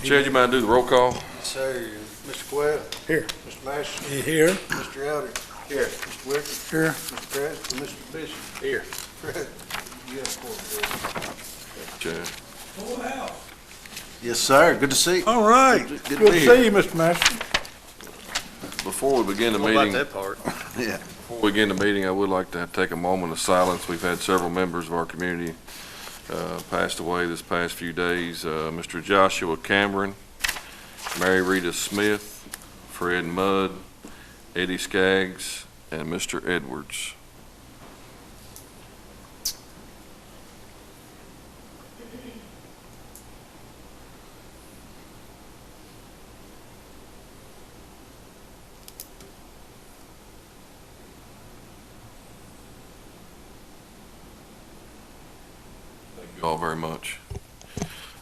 Chad, you mind do the roll call? Yes, sir. Mr. Quayle. Here. Mr. Master. Here. Mr. Elder. Here. Mr. Wicker. Here. Mr. Pratt. And Mr. Fisher. Here. You have four, Chad. Full house. yes, sir. Good to see you. All right. Good Good to to be see you, Mr. Master. Before we begin the What about meeting, that part? Yeah. before we begin the meeting, I would like to take a moment of silence. We've had several members of our community passed away this past few days. Mr. Joshua Cameron, Mary Rita Smith, Fred Mudd, Eddie Skaggs, and Mr. Edwards. Thank you all very much.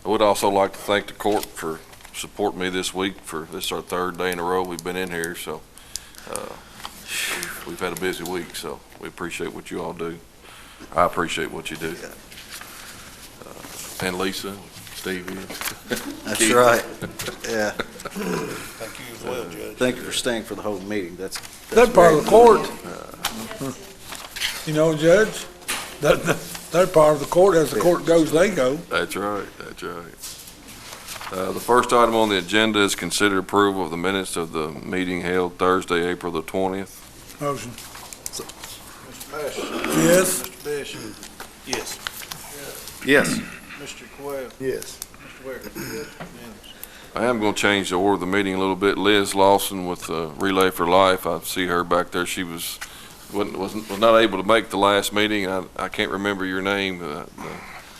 I would also like to thank the court for supporting me this week. This is our third day in a row we've been in here, so we've had a busy week, so we appreciate what you all do. I appreciate what you do. And Lisa, Stevie. That's Keith. right. Yeah. Thank you as well, Judge. Thank you for staying for the whole meeting. That's That's part very of the court. You know, Judge, they're part of the court. As the court goes, they go. That's right, that's right. The first item on the agenda is consider approval of the minutes of the meeting held Thursday, April the 20th. Motion. Mr. Master. Yes. Mr. Bishop. Yes. Yes. Mr. Quayle. Yes. Mr. Wicker. Unanimous. I am going to change the order of the meeting a little bit. Liz Lawson with Relay for Life, I see her back there. She was not able to make the last meeting. I can't remember your name. His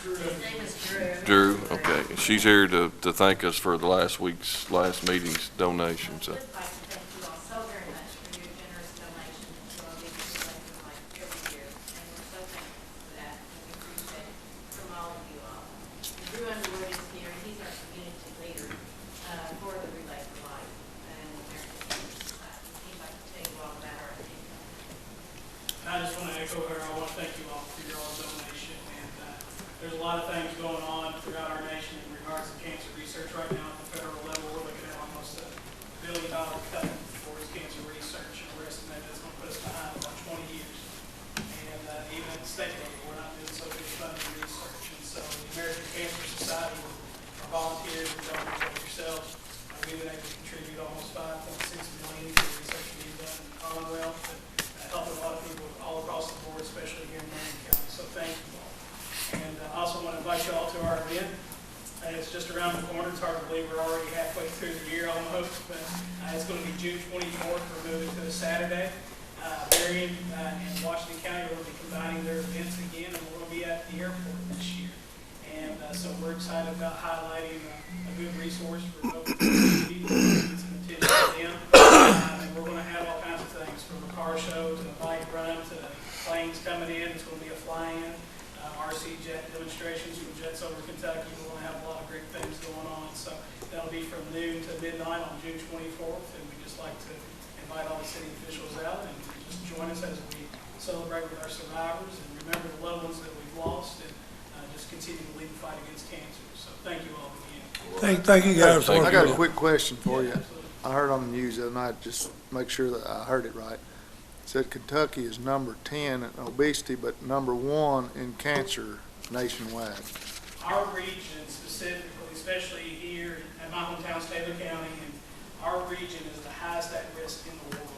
name is Drew. Drew, okay. She's here to thank us for the last meeting's donation, so. I would like to thank you all so very much for your generous donation to all these people like every year. And we're so thankful for that. And we appreciate it from all of you all. And Drew Underwood is here, and he's our community leader for the Relay for Life and American Cancer Society. He'd like to tell you all about our activity. I just want to echo her. I want to thank you all for your all donation. And there's a lot of things going on throughout our nation in regards to cancer research right now at the federal level. We're looking at almost $1 billion cut towards cancer research, and we're estimating that's going to put us behind about 20 years. And even at the state level, we're not doing so good funding research. And so the American Cancer Society, our volunteers, and donors like yourselves, we've been able to contribute almost $5.6 million to the research being done in the Commonwealth, and helping a lot of people all across the board, especially here in Marion County. So thank you all. And I also want to invite you all to our event. It's just around the corner. It's hard to believe we're already halfway through the year almost, but it's going to be June 24th. We're moving to a Saturday. Marion and Washington County are going to be combining their events again, and we're going to be at the airport this year. And so we're excited about highlighting a good resource for local community, get some attention to them. And we're going to have all kinds of things, from a car show to a bike run to planes coming in. It's going to be a fly-in. RC jet demonstrations from jets over Kentucky. We're going to have a lot of great things going on. So that'll be from noon to midnight on June 24th. And we'd just like to invite all the city officials out and just join us as we celebrate with our survivors and remember the loved ones that we've lost and just continue to lead the fight against cancer. So thank you all again. Thank you guys. Thank I you. got a quick question for you. Absolutely. I heard on the news the other night, just make sure that I heard it right. It said Kentucky is number 10 in obesity, but number 1 in cancer nationwide. Our region specifically, especially here at my hometown, Taylor County, and our region is the highest at risk in the world.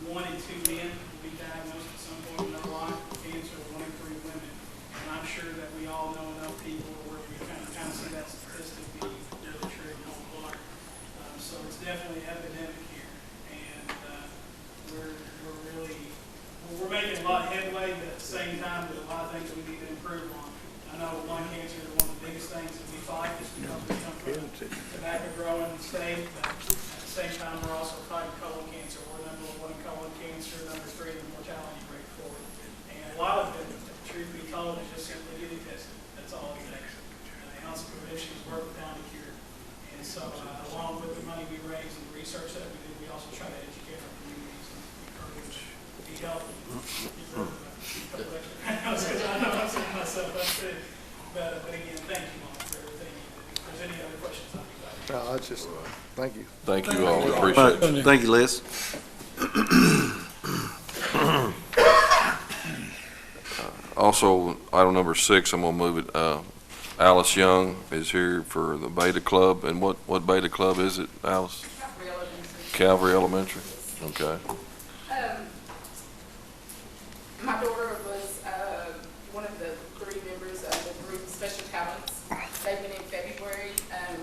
1 in 2 men will be diagnosed at some point in their life with cancer, 1 in 3 women. And I'm sure that we all know enough people where we kind of see that statistic be really true in Old Clark. So it's definitely an epidemic here. And we're making a lot of headway, but at the same time, there's a lot of things we need to improve on. I know lung cancer is one of the biggest things that we fight just because we come from a tobacco growing state, but at the same time, we're also fighting colon cancer. We're number 1 in colon cancer, number 3 in the mortality rate for it. And a lot of it, truth be told, is just simply getting tested. That's all it takes. An ounce of prevention is worth a pound of cure. And so, along with the money we raise and the research that we do, we also try to educate our communities and encourage be healthy. I know I'm saying myself up too. But again, thank you all for everything you did. If there's any other questions, No, I just, thank you. Thank you all, we appreciate it. Thank you, Liz. Also, item number 6, I'm gonna move it, Alice Young is here for the Beta Club, and what Beta Club is it, Alice? Calvary Elementary, okay. My daughter was one of the 3 members of the group Special Talents. They've been in February,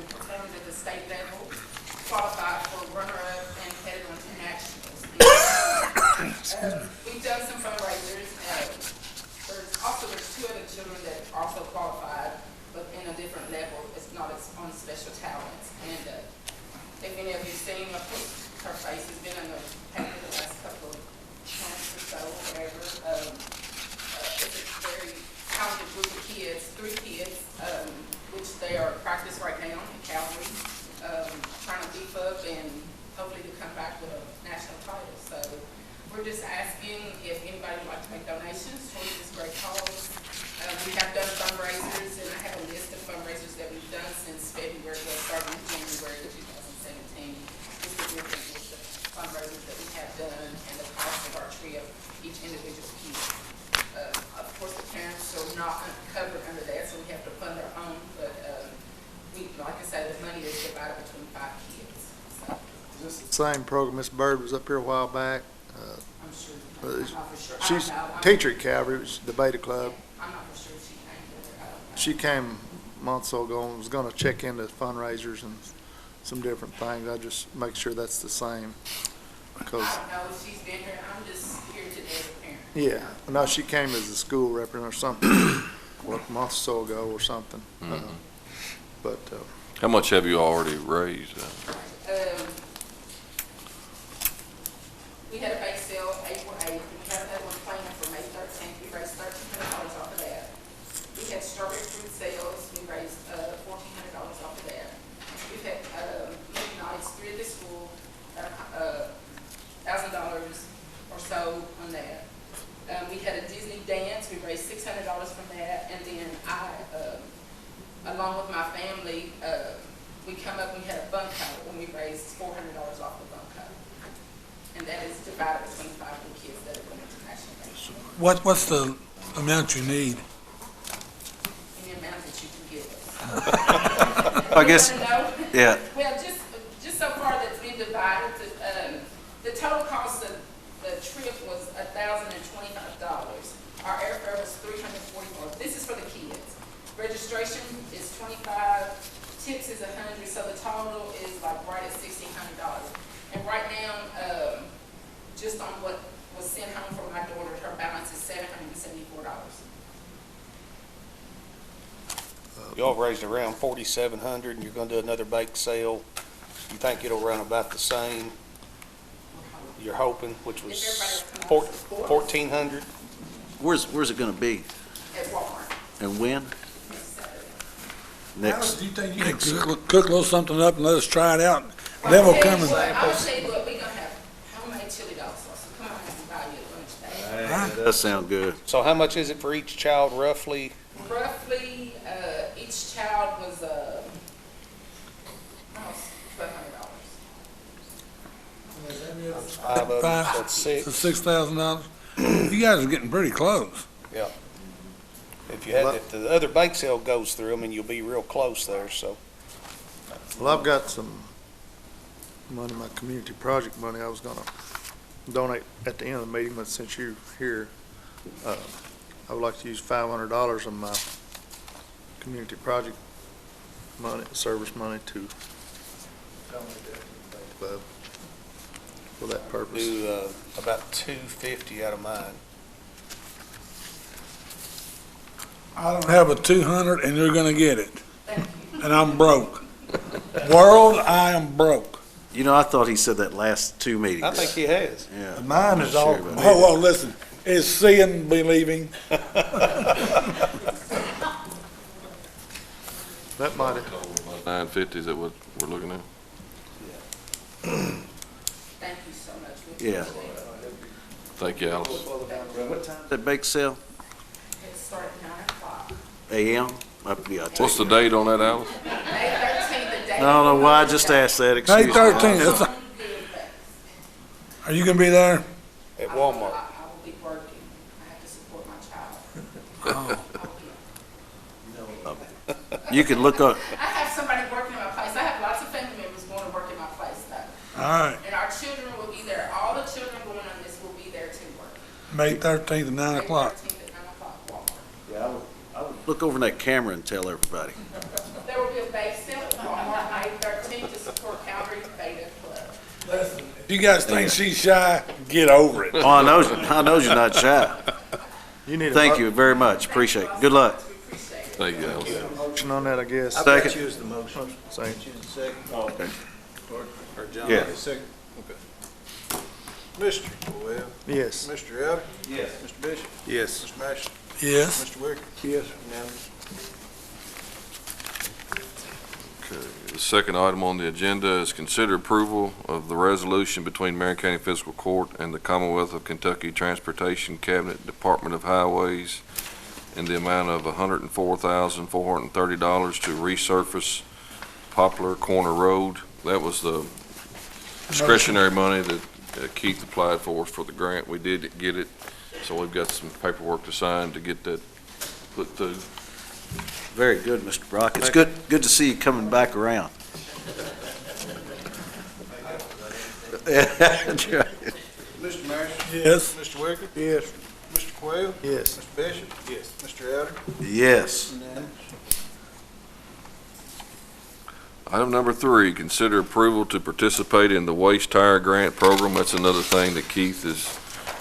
performed at the state level, qualified for runner-up, and headed on to nationals. We've done some fundraisers. There's 2 other children that also qualified, but in a different level. It's not on Special Talents. And if any of you seen her face has been in the paper the last couple of months or so, whatever. It's a very talented group of kids, 3 kids, which they are at practice right now in Calvary, trying to beef up and hopefully to come back with a national title. So we're just asking if anybody would like to make donations towards this great cause. We have done fundraisers, and I have a list of fundraisers that we've done since February, well, starting in January of 2017. Just to give people the fundraisers that we have done and the cost of our trip, each individual kid. Of course, the parents are not covered under that, so we have to fund our own, but we, like I said, the money is divided between 5 kids. So, Is this the same program Miss Bird was up here a while back? I'm sure, I'm not for sure. She's I don't know. teacher at Calvary, it was the Beta Club. I'm not for sure she came there. I don't know. She came months ago and was gonna check into fundraisers and some different things. I just make sure that's the same. Because, I don't know if she's been here. I'm just here today as a parent. yeah, no, she came as a school representative or something, what, a month or so ago or something. But, How much have you already raised? We had a bake sale April 8th. We have another one planned for May 13th. We raised $1,300 off of that. We had strawberry fruit sales. We raised $1,400 off of that. We've had movie nights, 3 at the school, $1,000 or so on that. We had a Disney dance. We raised $600 from that. And then along with my family, we come up and we had a bunco, and we raised $400 off the bunco. And that is divided between 5 of the kids that are going to national bank. What's the amount you need? Any amount that you can give us. I guess, You wanna know? yeah, Well, just so far that's been divided, the total cost of the trip was $1,025. Our airfare was $344. This is for the kids. Registration is $25, tips is $100, so the total is like right at $1,600. And right now, just on what was sent home from my daughter, her balance is $774. Y'all raised around 4,700, and you're gonna do another bake sale. You think it'll run about the same? You're hoping, which was If everybody will come out to support us. 1,400? where's it gonna be At Walmart. and when? Next Saturday. Next, Do you think you can cook a little something up and let us try it out? Then we'll come and, I will tell you what, we're gonna have homemade chili dog sauce. Come on and buy you a lunch bag. that does sound good. So how much is it for each child roughly? Roughly, each child was, almost $1,200. Five of them, so it's for six. $6,000? You guys are getting pretty close. Yeah. If the other bake sale goes through, I mean, you'll be real close there, so. well, I've got some money, my community project money I was gonna donate at the end of the meeting, but since you're here, I would like to use $500 of my community project money, service money to donate that to the bake club for that purpose. Do about 250 out of mine. I don't have a 200 and you're gonna get it. And I'm broke. World, I am broke. You know, I thought he said that last 2 meetings. I think he has. Yeah. Mine is all, Sure about that. oh, listen, it's seeing, believing. That might have, 950, is that what we're looking at? Thank you so much. We Yeah. appreciate it. Thank you, Alice. What time is that bake sale? It started at 9 o'clock. AM? Yeah, I'll take What's the it. date on that, Alice? May 13th, the day don't know why I just asked that, excuse May me. 13th, Good it's a- bakes. are you gonna be there? At Walmart. I will be working. I have to support my child. You could look up, I have somebody working in my place. I have lots of family members going to work in my place though. All right, And our children will be there. All the children going on this will be there to work. May 13th at 9 o'clock. 13th at 9 o'clock, Walmart. look over in that camera and tell everybody. There will be a bake sale at Walmart May 13th to support Calvary Beta Club. If you guys think she's shy, get over it. Oh, I know you're not shy. You need a Thank you very much, appreciate it. Good luck. We appreciate it. Thank you, Alice. motion on that, I guess. I've got you as the motion. Same. You as the second. Okay. Or John, Yeah. okay, second. Okay. Mr. Well, Yes. Mr. Elder? Yes. Mr. Bishop? Yes. Mr. Marshall? Yes, Mr. Wicker? Yes. Unanimous. Okay, the second item on the agenda is consider approval of the resolution between Marion County Fiscal Court and the Commonwealth of Kentucky Transportation Cabinet Department of Highways in the amount of $104,430 to resurface Poplar Corner Road. That was the discretionary money that Keith applied for the grant. We did get it, so we've got some paperwork to sign to get that put through. Very good, Mr. Brock. It's good to see you coming back around. Mr. Marshall? yes, Mr. Wicker? Yes. Mr. Quayle? Yes. Mr. Bishop? Yes. Mr. Elder? Yes. Unanimous. Item number 3, consider approval to participate in the waste tire grant program. That's another thing that Keith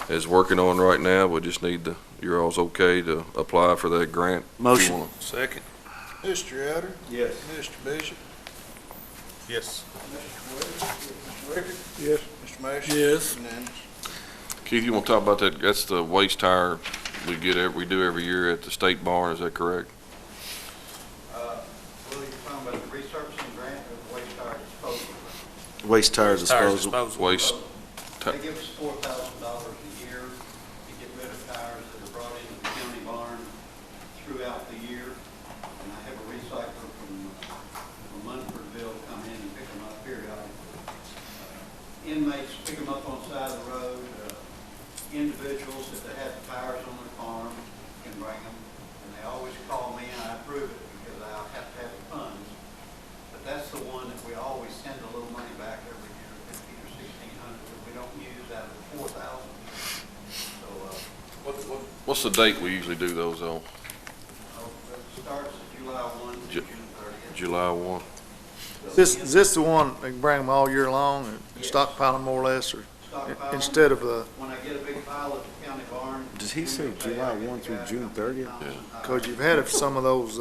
is working on right now. We just need your all's okay to apply for that grant. Motion. Second. Mr. Elder? Yes. Mr. Bishop? Yes. Mr. Wicker? Yes. Mr. Marshall? yes. Unanimous. Keith, you want to talk about that? That's the waste tire we do every year at the state barn. Is that correct? Well, you're talking about the resurfacing grant or the waste tire disposal? Waste tire disposal. Waste. They give us $4,000 a year to get rid of tires that are brought into the county barn throughout the year. And I have a recycler from Munfordville come in and pick them up periodically. Inmates pick them up on the side of the road. Individuals, if they have tires on their farm, can bring them. And they always call me and I approve it because I have to have the funds. But that's the one that we always send a little money back every year, 15 or 1600 that we don't use out of the 4,000. So, What's the date we usually do those on? it starts July 1 to Ju- June 30th. July 1? Is this the one, they can bring them all year long and stockpile them more or less, or Stockpile. instead of the, When I get a big pile at the county barn. Did he say July 1 through June 30th? because you've had it for some of those,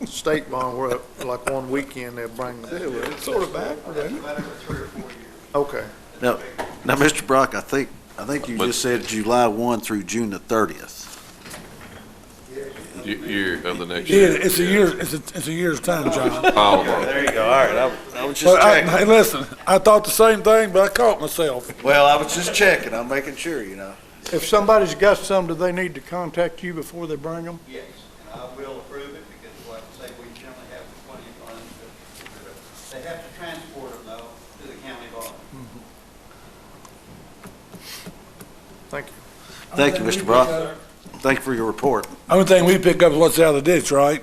state barn where like one weekend they'll bring them. It's sort of backward, That's isn't it? about every 3 or 4 years. Okay. Now, Mr. Brock, I think you But- just said July 1 through June the 30th. Year of the next Yeah, year. it's a year, it's a year's time, John. Oh, There you go, all right, I was But hey, listen, I thought the same thing, but I caught myself. Well, I was just checking, I'm making sure, you know. If somebody's got some, do they need to contact you before they bring them? Yes, and I will approve it because, like I say, we generally have plenty of funds. They have to transport them though to the county barn. Thank you. Thank you, Mr. Brock. Thank you for your report. Only thing we pick up is what's out of the ditch, right?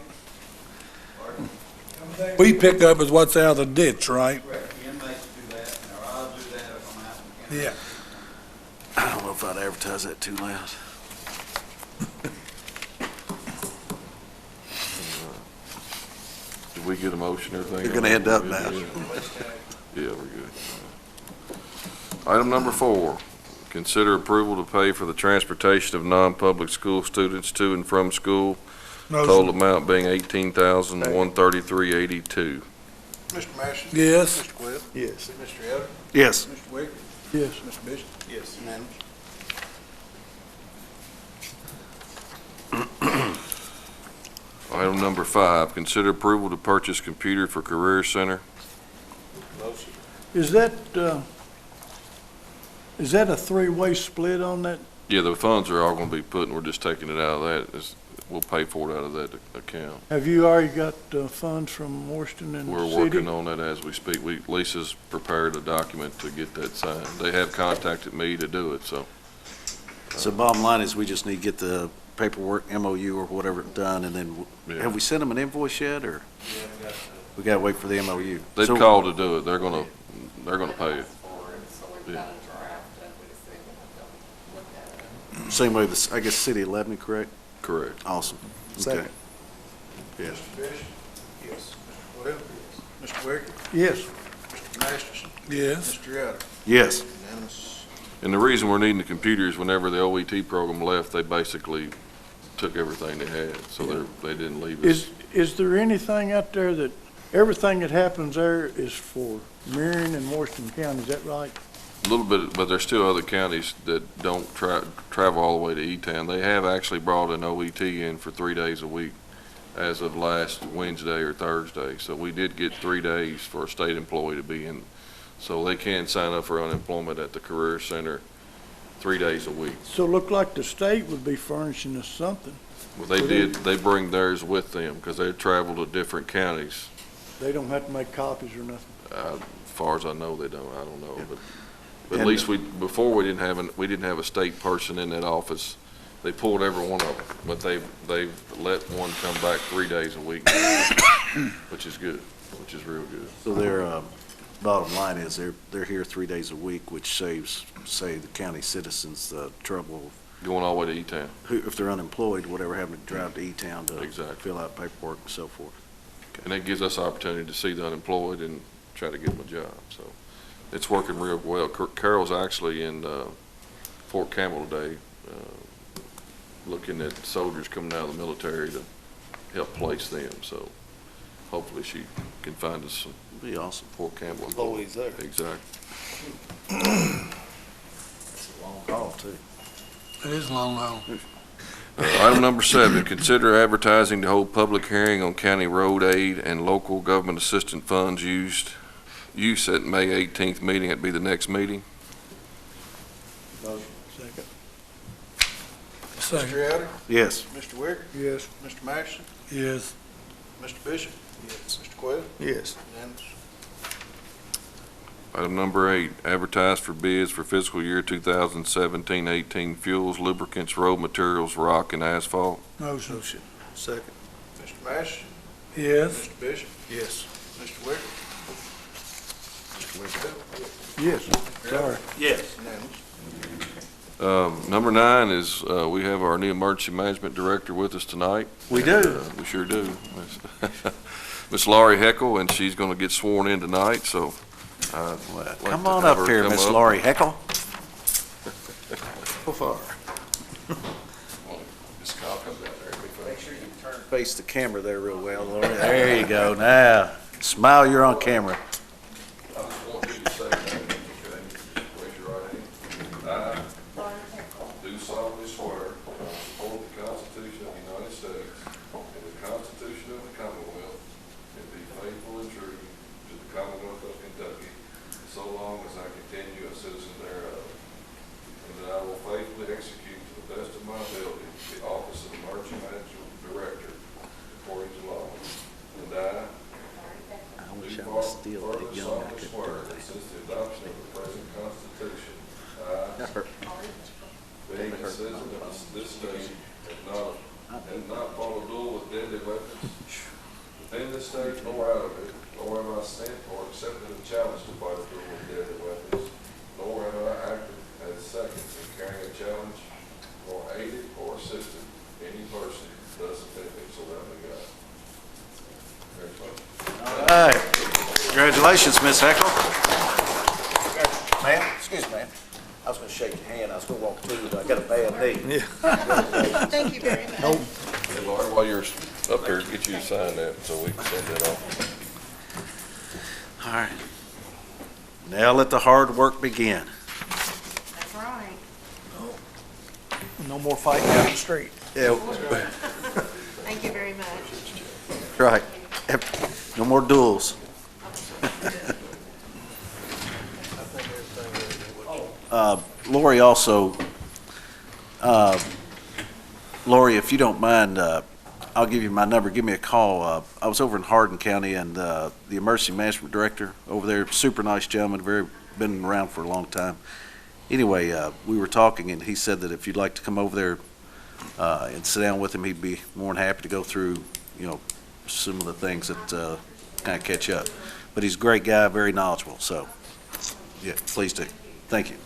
We pick up is what's out of the ditch, right? Correct, the inmates do that, or I'll do that if I'm out in the county. Yeah. I don't know if I'd advertise that too loud. Did we get a motion or anything? You're gonna end up now. Yeah, we're good. Item number 4, consider approval to pay for the transportation of non-public school students to and from school, total Motion. amount being $18,133.82. Mr. Marshall? Yes. Mr. Quayle? Yes. Mr. Elder? Yes. Mr. Wicker? Yes. Mr. Bishop? Yes. Unanimous. Item number 5, consider approval to purchase computer for Career Center. Motion. Is that a three-way split on that? Yeah, the funds are all gonna be put, and we're just taking it out of that. we'll pay for it out of that account. Have you already got funds from Washington and the We're city? working on that as we speak. Lisa's prepared a document to get that signed. They have contacted me to do it, so. So bottom line is we just need to get the paperwork, MOU or whatever done, and then, Yeah. have we sent them an invoice yet, or? We gotta wait for the MOU. They've So- called to do it. They're gonna pay it. So we've got a draft of it, so we'll have to look at it. Same way, I guess City of Lebanon, correct? Correct. Awesome. Okay. Second. Yes. Mr. Bishop? Yes. Mr. Webb? Yes. Mr. Wicker? Yes. Mr. Masterson? Yes. Mr. Yoder? Yes. Unanimous. And the reason we're needing the computers, whenever the OET program left, they basically took everything they had, so they didn't leave us. Is there anything out there that, everything that happens there is for Marion and Washington County, is that right? A little bit, but there's still other counties that don't travel all the way to E-Town. They have actually brought an OET in for 3 days a week as of last Wednesday or Thursday. So we did get 3 days for a state employee to be in. So they can sign up for unemployment at the Career Center 3 days a week. So it looked like the state would be furnishing us something. Well, they bring theirs with them because they travel to different counties. They don't have to make copies or nothing. As far as I know, they don't. I don't know, but at And- least before we didn't have a state person in that office. They pulled every one of them, but they've let one come back 3 days a week, which is good, which is real good. So their bottom line is they're here 3 days a week, which saves, say, the county citizens the trouble, Going all the way to E-Town. if they're unemployed, whatever, having to drive to E-Town to Exactly. fill out paperwork and so forth. And that gives us opportunity to see the unemployed and try to get them a job, so it's working real well. Carol's actually in Fort Campbell today, looking at soldiers coming out of the military to help place them, so hopefully she can find us some Be awesome. Fort Campbell Employees there. Exactly. It's a long haul, too. It is long haul. Item number 7, consider advertising to hold public hearing on county road aid and local government assistance funds use at May 18th meeting. That'd be the next meeting. Second. Second. Mr. Yoder? Yes. Mr. Wicker? Yes. Mr. Masterson? Yes. Mr. Bishop? Yes. Mr. Quayle? Yes. Unanimous. Item number 8, advertise for bids for fiscal year 2017-18 fuels, lubricants, road materials, rock, and asphalt. Motion. Second. Mr. Masterson? Yes. Mr. Bishop? Yes. Mr. Wicker? Mr. Wicker? Yes. Sorry. Yes. Unanimous. Number 9 is, we have our new emergency management director with us tonight. We do. We sure do. Miss Laurie Heckle, and she's going to get sworn in tonight, so. I'd like Come to on have up her here, come Miss up. Laurie Heckle. So far. Just call, come down there. It'll be fun. Make sure you turn face the camera there real well, Laurie. There you go. Now, smile, you're on camera. I just want you to say that, okay? Raise your right hand. I do solemnly swear that I will support the Constitution of the United States and the Constitution of the Commonwealth, and be faithful and true to the Commonwealth of Kentucky, so long as I continue a citizen thereof, and that I will faithfully execute to the best of my ability the office of Emergency Management Director according to law. And I I wish I was still that young. I could do that. since the adoption of the present Constitution, I, being a citizen of this state, have not fought a duel with deadly weapons within this state nor out of it, nor have I sent or accepted a challenge to fight a duel with deadly weapons, nor have I acted as second in carrying a challenge, or aided or assisted any person thus offending, so help me God. Congratulations. All right. Congratulations, Miss Heckle. Ma'am, excuse me, ma'am. I was going to shake your hand. I was going to walk through, but I got a bad knee. Thank you very much. Hey, Laurie, while you're up here, get you to sign that so we can send that off. All right. Now let the hard work begin. That's right. No more fighting down the street. Yeah, Thank you very much. right. No more duels. Lori also Lori, if you don't mind, I'll give you my number. Give me a call. I was over in Hardin County, and the emergency management director over there, super nice gentleman, been around for a long time. Anyway, we were talking, and he said that if you'd like to come over there and sit down with him, he'd be more than happy to go through, some of the things that kind of catch up. But he's a great guy, very knowledgeable. So, yeah, please do. Thank you.